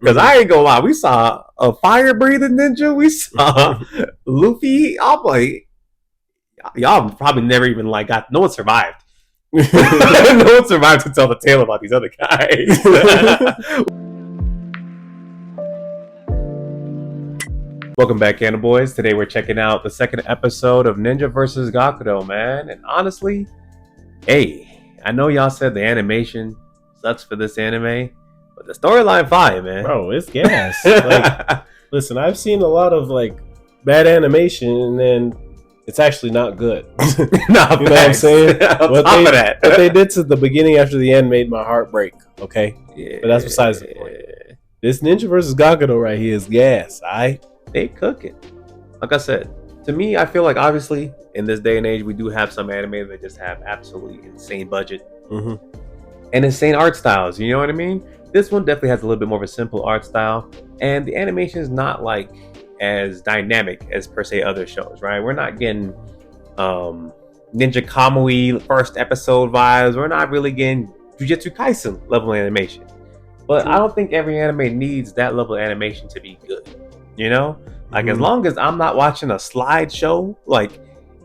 Because I ain't gonna lie, we saw a fire breathing ninja. We saw Luffy. I'm like, y'all probably never even like got. No one survived. No one survived to tell the tale about these other guys. Welcome back, Cannon Boys. Today we're checking out the second episode of Ninja vs. Gokudo, man. And honestly, hey, I know y'all said the animation sucks for this anime, but the storyline fire, man. Bro, it's gas. Like, listen, I've seen a lot of like bad animation, and then it's actually not good. Nah, you know what I'm saying? What they did to the beginning after the end made my heart break. Okay, yeah, but that's besides the point. This Ninja vs. Gokudo right here is gas. They cook it. Like I said, to me, I feel like obviously in this day and age, we do have some anime that just have absolutely insane budget and insane art styles. You know what I mean? This one definitely has a little bit more of a simple art style, and the animation is not like as dynamic as per se other shows, right? We're not getting Ninja Kamui first episode vibes. We're not really getting Jujutsu Kaisen level animation. But I don't think every anime needs that level of animation to be good. You know? Like as long as I'm not watching a slideshow, like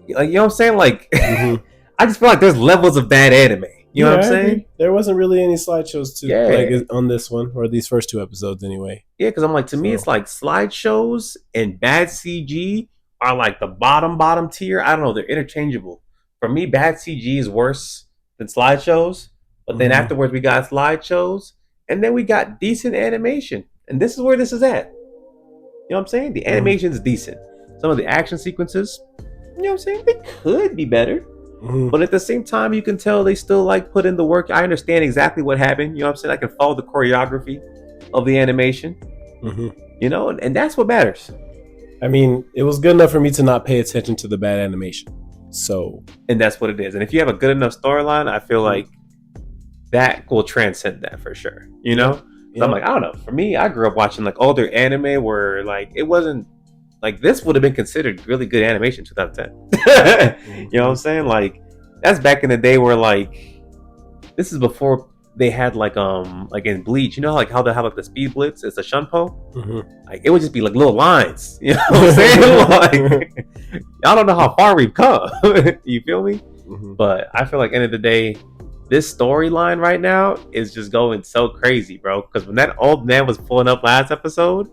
you know what I'm saying? Like I just feel like there's levels of bad anime. You know what I'm saying? There wasn't really any slideshows like on this one, or these first two episodes anyway. Yeah, because I'm like, to me, it's like slideshows and bad CG are like the bottom tier. I don't know, they're interchangeable. For me, bad CG is worse than slideshows. But then afterwards, we got slideshows, and then we got decent animation. And this is where this is at. You know what I'm saying? The animation is decent. Some of the action sequences, you know what I'm saying? They could be better. But at the same time, you can tell they still like put in the work. I understand exactly what happened. You know what I'm saying? I can follow the choreography of the animation. You know, and that's what matters. I mean, it was good enough for me to not pay attention to the bad animation. And that's what it is. And if you have a good enough storyline, I feel like that will transcend that for sure. You know? So I'm like, I don't know. For me, I grew up watching like older anime where like it wasn't like this would have been considered really good animation in 2010. You know what I'm saying? Like that's back in the day where like this is before they had like in Bleach, you know, like how they have like the speed blitz, it's a shunpo. Like it would just be like little lines. You know what I'm saying? Like I don't know how far we've come. You feel me? But I feel like end of the day, this storyline right now is just going so crazy, bro. Because when that old man was pulling up last episode,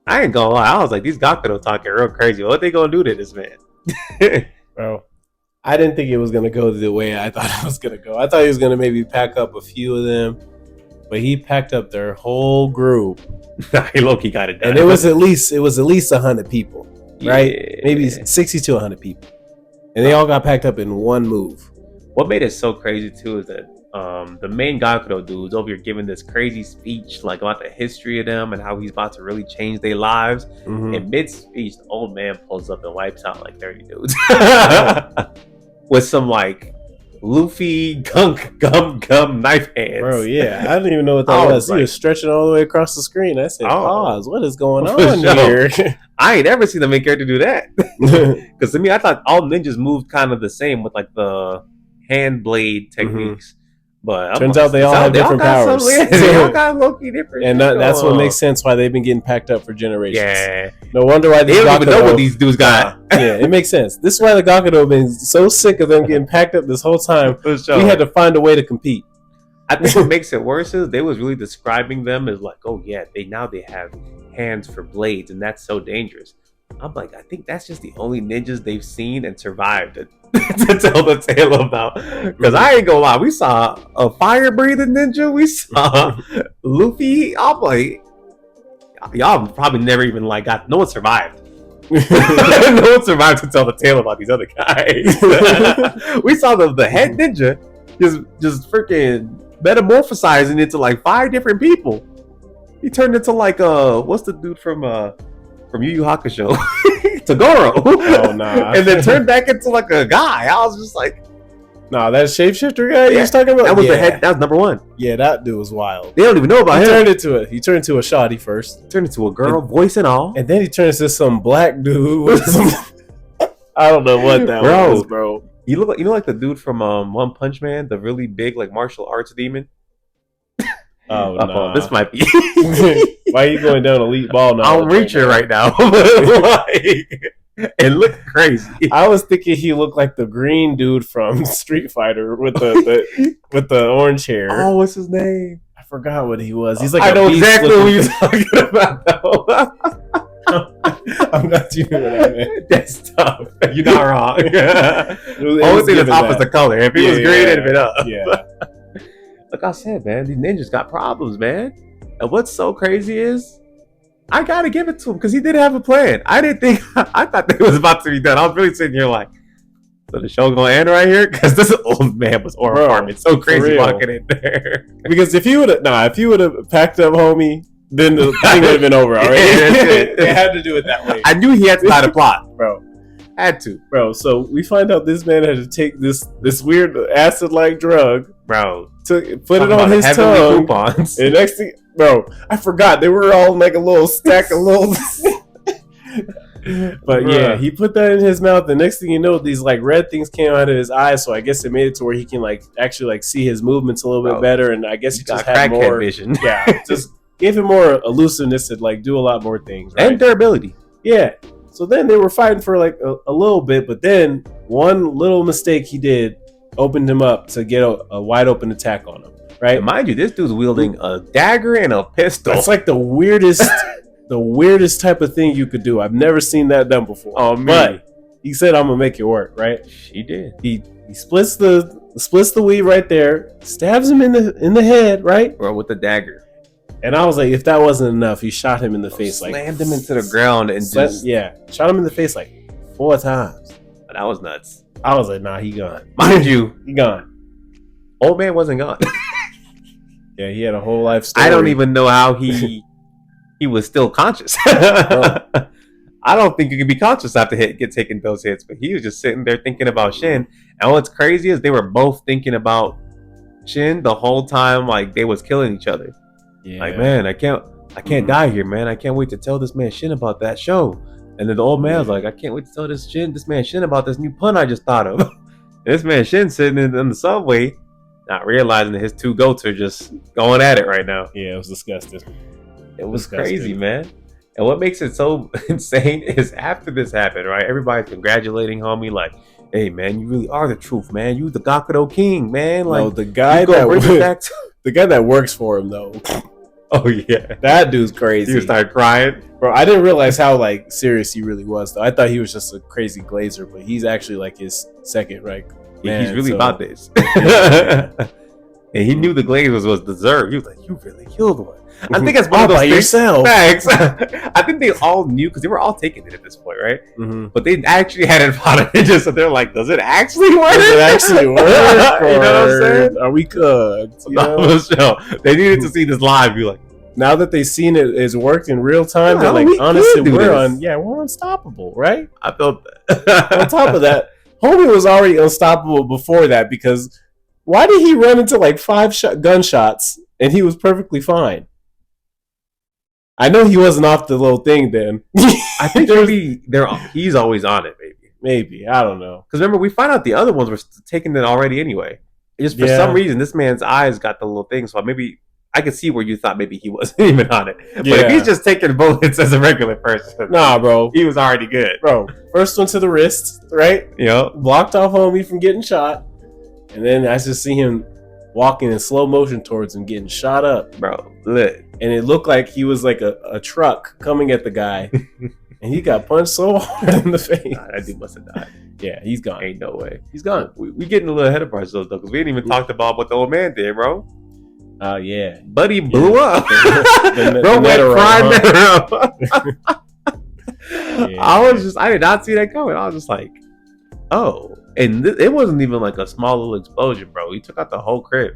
I ain't gonna lie, I was like, these Gokudo talking real crazy. What they gonna do to this man? Bro, I didn't think it was gonna go the way I thought it was gonna go. I thought he was gonna maybe pack up a few of them, but he packed up their whole group. He low-key got it done. And it was at least 100 people, right? Yeah. Maybe 60 to 100 people, and they all got packed up in one move. What made it so crazy too is that the main Gokudo dude's over here giving this crazy speech like about the history of them and how he's about to really change their lives. In mid-speech, the old man pulls up and wipes out like 30 dudes with some like Luffy gum knife hands. Bro, yeah, I didn't even know what that was. He was stretching all the way across the screen. I said, "Pause! What is going on here?" I ain't ever seen the main character do that. Because to me, I thought all ninjas moved kind of the same with like the hand blade techniques, but turns out they all have different powers. They all got low-key different, and that's what makes sense why they've been getting packed up for generations. Yeah, no wonder why they don't even know what these dudes got. Yeah, it makes sense. This is why the Gokudo have been so sick of them getting packed up this whole time. Sure. We had to find a way to compete. I think what makes it worse is they was really describing them as like, oh yeah, they have hands for blades, and that's so dangerous. I'm like, I think that's just the only ninjas they've seen and survived to tell the tale about. Because I ain't gonna lie, we saw a fire breathing ninja. We saw Luffy. I'm like, y'all probably never even like got. No one survived. No one survived to tell the tale about these other guys. We saw the head ninja just freaking metamorphosizing into like 5 different people. He turned into like what's the dude from Yu Yu Hakusho? Togoro. Oh, nah. And then turned back into like a guy. I was just like, nah, that shapeshifter guy you was talking about? That was the head. That was number 1. Yeah, that dude was wild. They don't even know about him. He turned into a shoddy first. Turned into a girl, voice and all. And then he turned into some black dude with some I don't know what that was, bro. You look like the dude from One Punch Man, the really big like martial arts demon. Oh, nah. This might be. Why are you going down elite ball now? I'm reaching right now. It looked crazy. I was thinking he looked like the green dude from Street Fighter with the orange hair. Oh, what's his name? I forgot what he was. He's like I know exactly what you're talking about. Though. I'm not you know what I meant. That's tough. You're not wrong. Only thing that's off is the color. If it was green, it'd have been up. Yeah. Like I said, man, these ninjas got problems, man. And what's so crazy is, I gotta give it to him because he did have a plan. I thought that it was about to be done. I was really sitting here like, so the show gonna end right here? Because this old man was horrifying. It's so crazy walking in there. Because if you would have packed up, homie, then the thing would have been over already. They had to do it that way. I knew he had to start a plot, bro. Had to, bro. So we find out this man had to take this weird acid-like drug, bro. Put it on his tongue. Coupons. And next thing, bro, I forgot they were all like a little stack of little. But yeah, he put that in his mouth. The next thing you know, these like red things came out of his eyes. So I guess it made it to where he can like actually like see his movements a little bit better. And I guess he just had more vision. Yeah, just gave him more elusiveness to like do a lot more things, right? And durability. Yeah. So then they were fighting for like a little bit, but then one little mistake he did opened him up to get a wide open attack on him, right? And mind you, this dude's wielding a dagger and a pistol. That's like the weirdest type of thing you could do. I've never seen that done before. Oh man! But he said, "I'm gonna make it work." Right? He did. He splits the weed right there, stabs him in the head, right? Or with the dagger. And I was like, if that wasn't enough, he shot him in the face, slammed him into the ground and shot him in the face like 4 times. That was nuts. I was like, nah, he gone. Mind you, he gone. Old man wasn't gone. Yeah, he had a whole life story. I don't even know how he was still conscious. I don't think you can be conscious after get taking those hits, but he was just sitting there thinking about Shin. And what's crazy is they were both thinking about Shin the whole time, like they was killing each other. Yeah. Like, man, I can't die here, man. I can't wait to tell this man Shin about that show. And then the old man's like, I can't wait to tell this man Shin about this new pun I just thought of. And this man Shin sitting in the subway, not realizing that his two goats are just going at it right now. Yeah, it was disgusting. It was crazy, man. And what makes it so insane is after this happened, right? Everybody's congratulating homie, like, hey, man, you really are the truth, man. You the Gokudo king, man. Like, no, the guy that works for him, though. Oh yeah, that dude's crazy. He started crying, bro. I didn't realize how like serious he really was, though. I thought he was just a crazy glazer, but he's actually like his second, right? Man, he's really about this. Yeah. And he knew the glaze was deserved. He was like, "You really killed one." I think that's one of those by yourself. Facts. I think they all knew because they were all taking it at this point, right? Mm-hmm. But they actually hadn't fought it just so they're like, "Does it actually work? Does it actually work? You know what I'm saying? Are we cooked?" They needed to see this live. Be like, now that they've seen it has worked in real time, they're like, honestly, we're unstoppable, right? I felt that. On top of that, homie was already unstoppable before that because why did he run into like 5 gunshots and he was perfectly fine? I know he wasn't off the little thing then. I think he's always on it, maybe. I don't know. Because remember, we find out the other ones were taking it already anyway. Just for some reason, this man's eyes got the little thing, so maybe I could see where you thought maybe he wasn't even on it. But if he's just taking bullets as a regular person, nah, bro, he was already good, bro. First one to the wrist, right? Yep. Blocked off homie from getting shot, and then I just see him walking in slow motion towards him, getting shot up, bro. Lit. And it looked like he was like a truck coming at the guy, and he got punched so hard in the face. Nah, that dude must have died. Yeah, he's gone. Ain't no way. He's gone. We getting a little ahead of ourselves though, because we didn't even talked about what the old man did, bro. Yeah. Buddy blew up. Bro went prime. I did not see that coming. I was just like, oh. And it wasn't even like a small little explosion, bro. He took out the whole crib.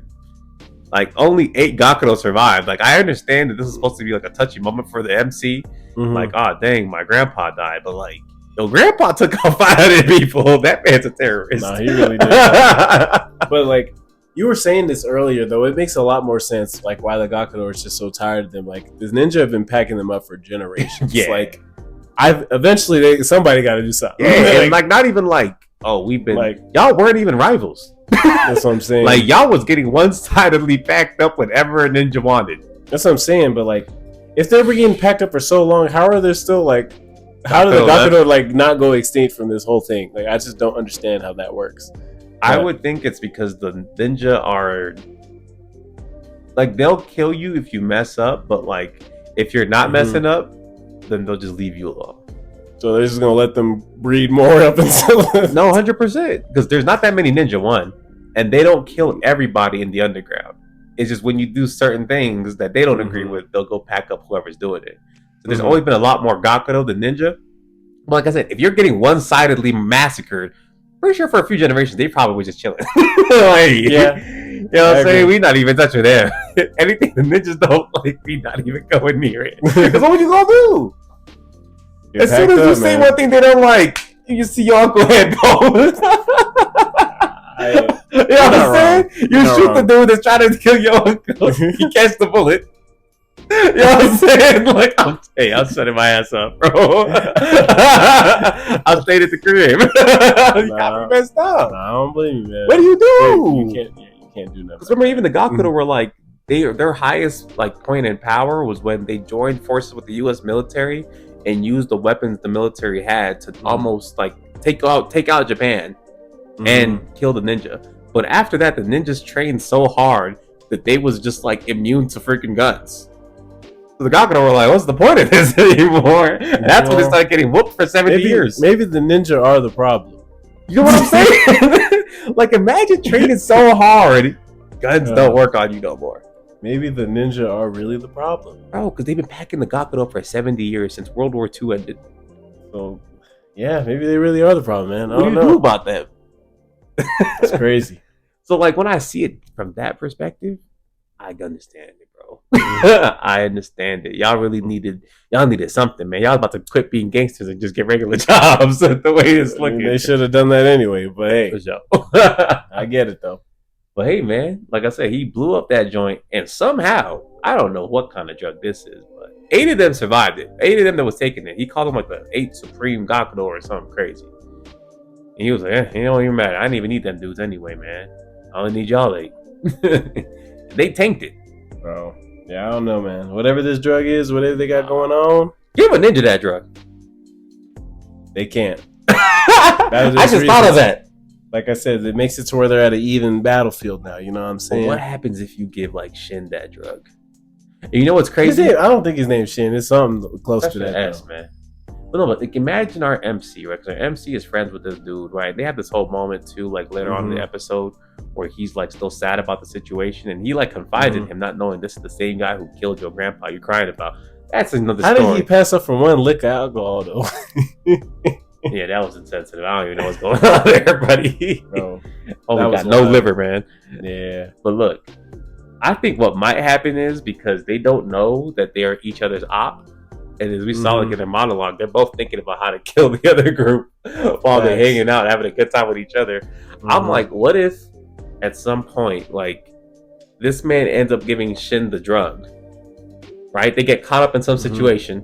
Like, only 8 Gakudo survived. Like, I understand that this is supposed to be like a touchy moment for the MC. Mm-hmm. Like, oh, dang, my grandpa died. But like, yo, grandpa took out 500 people. That man's a terrorist. Nah, he really did. But like, you were saying this earlier, though. It makes a lot more sense, like, why the Gakudo is just so tired of them. Like, this ninja have been packing them up for generations. Yeah. Like, somebody got to do something. Yeah, and like, not even like oh, we've been Like, y'all weren't even rivals. that's what I'm saying. Like y'all was getting one-sidedly packed up whenever a ninja wanted. That's what I'm saying. But like, if they were getting packed up for so long, how are there still like? How did the Gokudo like not go extinct from this whole thing? Like, I just don't understand how that works. I would think it's because the ninja are like they'll kill you if you mess up, but like if you're not messing up, then they'll just leave you alone. So they're just gonna let them breed more up until no, 100%, because there's not that many ninja one, and they don't kill everybody in the underground. It's just when you do certain things that they don't agree with, they'll go pack up whoever's doing it. So there's always been a lot more Gokudo than ninja. But like I said, if you're getting one-sidedly massacred, pretty sure for a few generations they probably were just chilling. Like, yeah, you know what I'm saying? We not even touching them. Anything the ninjas don't like, we not even going near it. Because what would you gonna do? As soon as you say one thing they don't like, you see your uncle head go. You know what I'm saying? You shoot the dude that's trying to kill your uncle. You catch the bullet. You know what I'm saying? Like, I'm shutting my ass up, bro. I'll stay at the crib. You got me messed up. I don't blame you, man. What do you do? You can't do nothing. Because remember, even the Gokudo were like, their highest like point in power was when they joined forces with the U.S. military and used the weapons the military had to almost like take out Japan and kill the ninja. But after that, the ninjas trained so hard that they was just like immune to freaking guns. So the Gokudo were like, what's the point of this anymore? And that's when they started getting whooped for 70 years. Maybe the ninja are the problem. You know what I'm saying? Like, imagine training so hard, guns don't work on you no more. Maybe the ninja are really the problem. Bro, because they've been packing the Gokudo for 70 years since World War II ended. So, yeah, maybe they really are the problem, man. I What don't do you know do about that? It's crazy. So, like, when I see it from that perspective, I understand it, bro. I understand it. Y'all needed something, man. Y'all about to quit being gangsters and just get regular jobs. The way it's looking. They should have done that anyway, but hey. For sure. I get it, though. But hey, man, like I said, he blew up that joint, and somehow, I don't know what kind of drug this is, but 8 of them survived it. 8 of them that was taking it. He called them like the 8 Supreme Gokudo or something crazy. And he was like, it don't even matter. I didn't even need them dudes anyway, man. I only need y'all 8. They tanked it. Bro, yeah, I don't know, man. Whatever this drug is, whatever they got going on, give a ninja that drug. They can't. I just thought of that. Like I said, it makes it to where they're at an even battlefield now. You know what I'm saying? Well, what happens if you give like Shin that drug? And you know what's crazy? I don't think his name's Shin. It's something close to that. Ass, man. But no, but like, imagine our MC, right? Because our MC is friends with this dude, right? They have this whole moment too, like later on in the episode, where he's like still sad about the situation, and he like confides in him, not knowing this is the same guy who killed your grandpa you're crying about. That's another story. How did he pass up from one lick of alcohol though? Yeah, that was insensitive. I don't even know what's going on there, buddy. Bro, we got no liver, man. Yeah. But look, I think what might happen is because they don't know that they are each other's op, and as we saw like in their monologue, they're both thinking about how to kill the other group while they're hanging out, having a good time with each other. I'm like, what if at some point, like, this man ends up giving Shin the drug, right? They get caught up in some situation.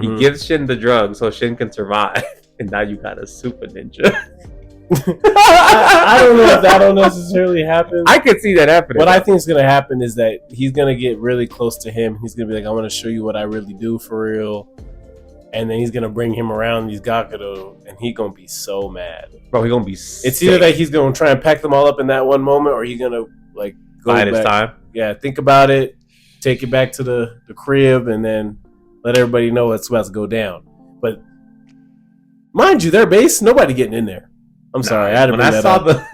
He gives Shin the drug so Shin can survive. And now you got a super ninja. I don't know if that'll necessarily happen. I could see that happening. What I think is going to happen is that he's going to get really close to him. He's going to be like, I want to show you what I really do for real. And then he's going to bring him around these Gakudo, and he's going to be so mad. Bro, he's going to be sick. It's either that he's going to try and pack them all up in that one moment, or he's going to like go bide back. His time. Yeah, think about it, take it back to the crib, and then let everybody know what's about to go down. But mind you, their base, nobody getting in there. I'm sorry, I had to bring that up.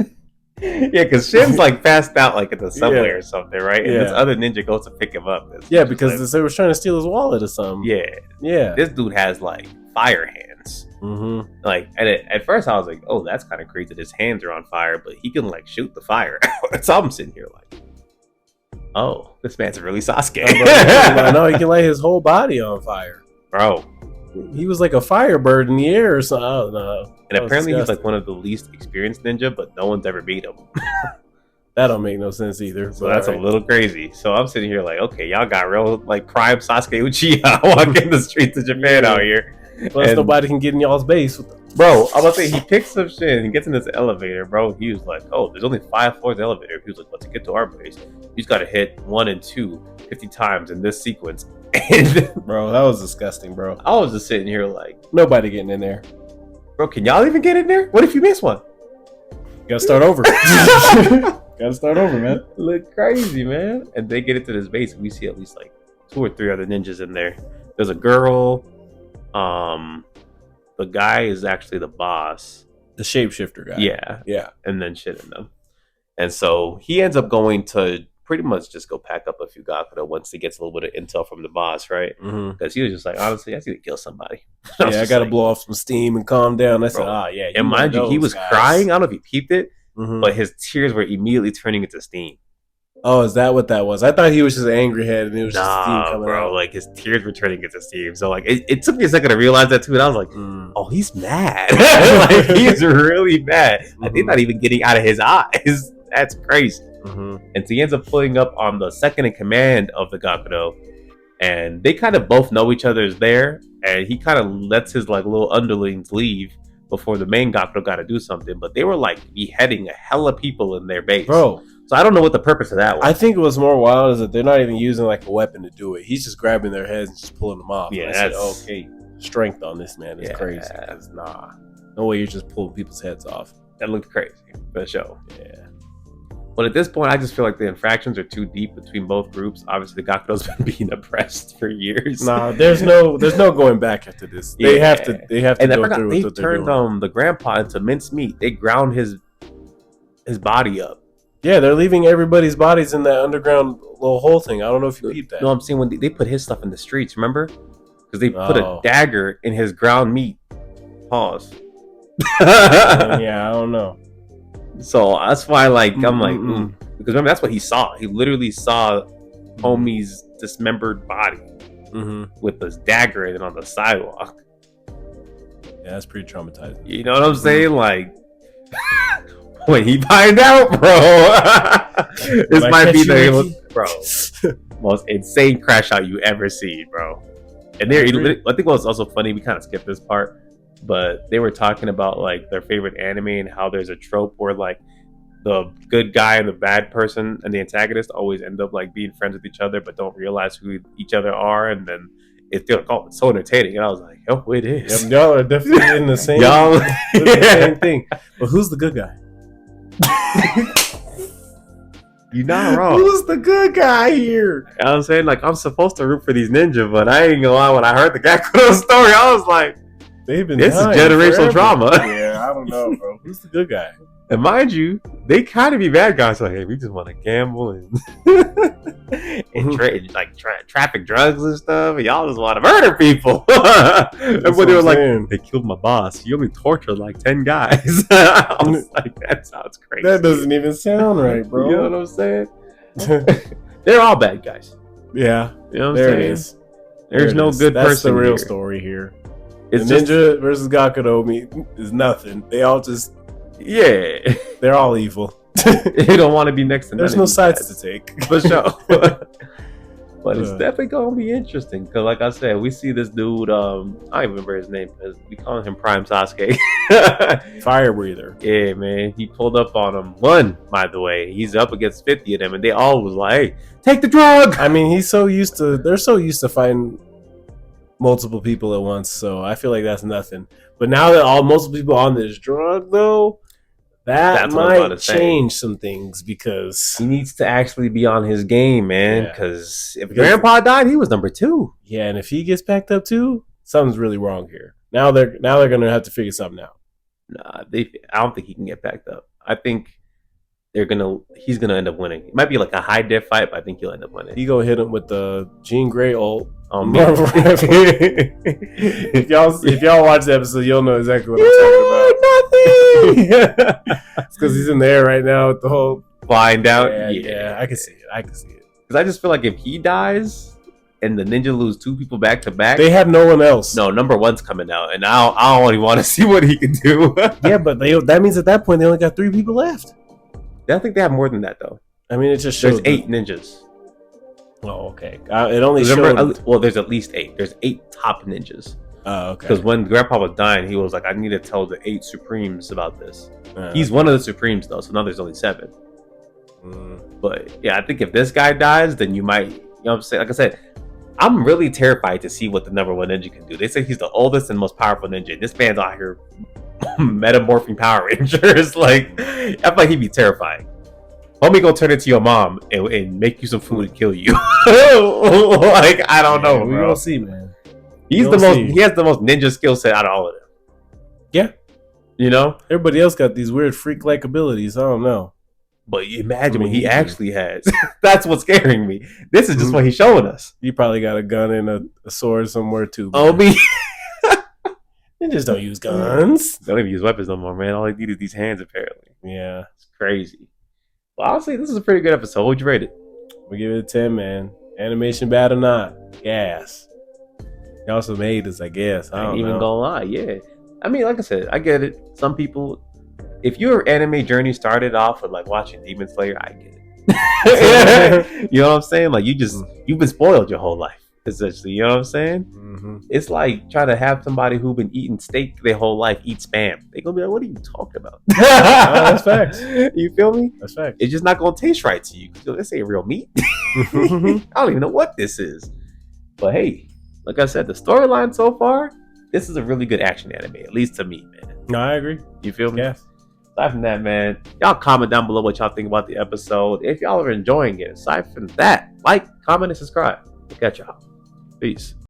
Yeah, because Shin's like passed out like at the subway or something, right? And this other ninja goes to pick him up. Because they were trying to steal his wallet or something. Yeah. This dude has like fire hands. Like, and at first I was like, oh, that's kind of crazy that his hands are on fire, but he can like shoot the fire. So I'm sitting here like, oh, this man's really Sasuke. I know he can light his whole body on fire, bro. He was like a firebird in the air or something. I don't know. And apparently he's like one of the least experienced ninja, but no one's ever beat him. That don't make no sense either. So that's a little crazy. So I'm sitting here like, okay, y'all got real like prime Sasuke Uchiha walking the streets of Japan out here. Plus nobody can get in y'all's base. Bro, I'm about to say he picks up shit and he gets in this elevator, bro. He was like, "Oh, there's only 5 floors of the elevator." He was like, "But to get to our place, he's got to hit 1 and 2 50 times in this sequence." And Bro, that was disgusting, bro. I was just sitting here like, Nobody getting in there. "Bro, can y'all even get in there? What if you miss one?" Gotta start over. Gotta start over, man. Look crazy, man. And they get into this base and we see at least like 2 or 3 other ninjas in there. There's a girl. The guy is actually the boss. The shapeshifter guy. Yeah. Yeah. And then shit in them. And so he ends up going to pretty much just go pack up a few Gakudo once he gets a little bit of intel from the boss, right? Because he was just like, honestly, I just need to kill somebody. I gotta blow off some steam and calm down. I said, yeah. And mind you, he was crying. I don't know if he peeped it, but his tears were immediately turning into steam. Oh, is that what that was? I thought he was just an angry head and it was just steam coming out. Like his tears were turning into steam. So like it took me a second to realize that too, and I was like, oh, he's mad. Like he's really mad. Like he's not even getting out of his eyes. That's crazy. And so he ends up pulling up on the second in command of the Gakudo, and they kind of both know each other is there, and he kind of lets his like little underlings leave before the main Gakudo got to do something. But they were like beheading a hella people in their base, bro. So I don't know what the purpose of that was. I think it was more wild is that they're not even using like a weapon to do it. He's just grabbing their heads and just pulling them off. Yeah, that's okay. Strength on this man is crazy. Nah, no way you're just pulling people's heads off. That looked crazy for sure. Yeah. But at this point, I just feel like the infractions are too deep between both groups. Obviously, the Gakudo's been being oppressed for years. Nah, there's no going back after this. They have to. And go through with what they're doing. They turned the grandpa into mincemeat. They ground his body up. Yeah, they're leaving everybody's bodies in that underground little hole thing. I don't know if you peeped that. No, I'm saying when they put his stuff in the streets. Remember? Because they put a dagger in his ground meat. Pause. Yeah, I don't know. So that's why, like, I'm like, because remember that's what he saw. He literally saw homie's dismembered body with this dagger in it on the sidewalk. Yeah, that's pretty traumatizing. You know what I'm saying? Like, when he find out, bro, this might be the most insane crash out you ever seen, bro. And I think what was also funny, we kind of skipped this part, but they were talking about like their favorite anime and how there's a trope where like the good guy and the bad person and the antagonist always end up like being friends with each other but don't realize who each other are, and then it's so entertaining. And I was like, oh, it is. Yep, y'all are definitely in the same, the same thing. But who's the good guy? You're not wrong. Who's the good guy here? You know what I'm saying? Like, I'm supposed to root for these ninja, but I ain't gonna lie, when I heard the Gakudo story, I was like, this is generational trauma. Yeah, I don't know, bro. Who's the good guy? And mind you, they kind of be bad guys. Like, hey, we just want to gamble and traffic drugs and stuff. And y'all just want to murder people. And when they were like, they killed my boss. He only tortured like 10 guys. I was like, that sounds crazy. That doesn't even sound right, bro. You know what I'm saying? They're all bad guys. Yeah. You know what I'm saying? It is. There's no good person. That's the real here. Story here. It's Ninja versus Gakudo is nothing. They all just... Yeah. They're all evil. They don't want to be next to There's no sides to take. For sure. But it's definitely going to be interesting. Because like I said, we see this dude, I don't even remember his name. We call him Prime Sasuke. Fire breather. Yeah, man. He pulled up on him. One, by the way. He's up against 50 of them. And they all was like, hey, take the drug. I mean, they're so used to fighting multiple people at once. So I feel like that's nothing. But now that multiple people on this drug, though, that might change some things, because he needs to actually be on his game, man. Because if Grandpa died, he was number 2. Yeah, and if he gets packed up too, something's really wrong here. Now they're gonna have to figure something out. Nah, I don't think he can get packed up. I think he's gonna end up winning. It might be like a high diff fight, but I think he'll end up winning. He go hit him with the Jean Grey ult. If y'all watch the episode, you'll know exactly what I'm talking about. Nothing. It's because he's in the air right now with the whole flying down. Yeah, I can see it. Because I just feel like if he dies and the ninja lose 2 people back to back, they have no one else. No, number 1's coming out, and I don't really want to see what he can do. Yeah, but that means at that point they only got 3 people left. I think they have more than that though. I mean, it just shows there's 8 ninjas. Oh, okay. It only showed... Well, there's at least 8. There's 8 top ninjas. Oh, okay. Because when Grandpa was dying, he was like, I need to tell the 8 Supremes about this. He's Okay. one of the Supremes, though, so now there's only 7. But yeah, I think if this guy dies, then you might, you know what I'm saying? Like I said, I'm really terrified to see what the number 1 ninja can do. They say he's the oldest and most powerful ninja. This man's out here metamorphing Power Rangers. Like, I feel like he'd be terrifying. Homie gonna turn into your mom and make you some food and kill you. Like, I don't know, we bro. gonna see, man. He has the most ninja skill set out of all of them. Yeah. You know? Everybody else got these weird freak-like abilities. I don't know. But imagine what he actually has. That's what's scaring me. This is just what he's showing us. You probably got a gun and a sword somewhere too. Oh, me. Ninjas don't use guns. They don't even use weapons no more, man. All they need is these hands, apparently. Yeah. It's crazy. But honestly, this is a pretty good episode. What would you rate it? We give it a 10, man. Animation bad or not? Gas. They also made us, I guess. I ain't even gonna lie, yeah. I mean, like I said, I get it. Some people, if your anime journey started off with like watching Demon Slayer, I get it. You know what I'm saying? Like you've been spoiled your whole life, essentially. You know what I'm saying? Mm-hmm. It's like trying to have somebody who's been eating steak their whole life eat spam. They gonna be like, "What are you talking about?" That's facts. You feel me? That's facts. It's just not gonna taste right to you because this ain't real meat. I don't even know what this is. But hey, like I said, the storyline so far, this is a really good action anime, at least to me, man. No, I agree. You feel me? Yes. Aside from that, man, y'all comment down below what y'all think about the episode. If y'all are enjoying it, aside from that, like, comment, and subscribe. We'll catch y'all. Peace.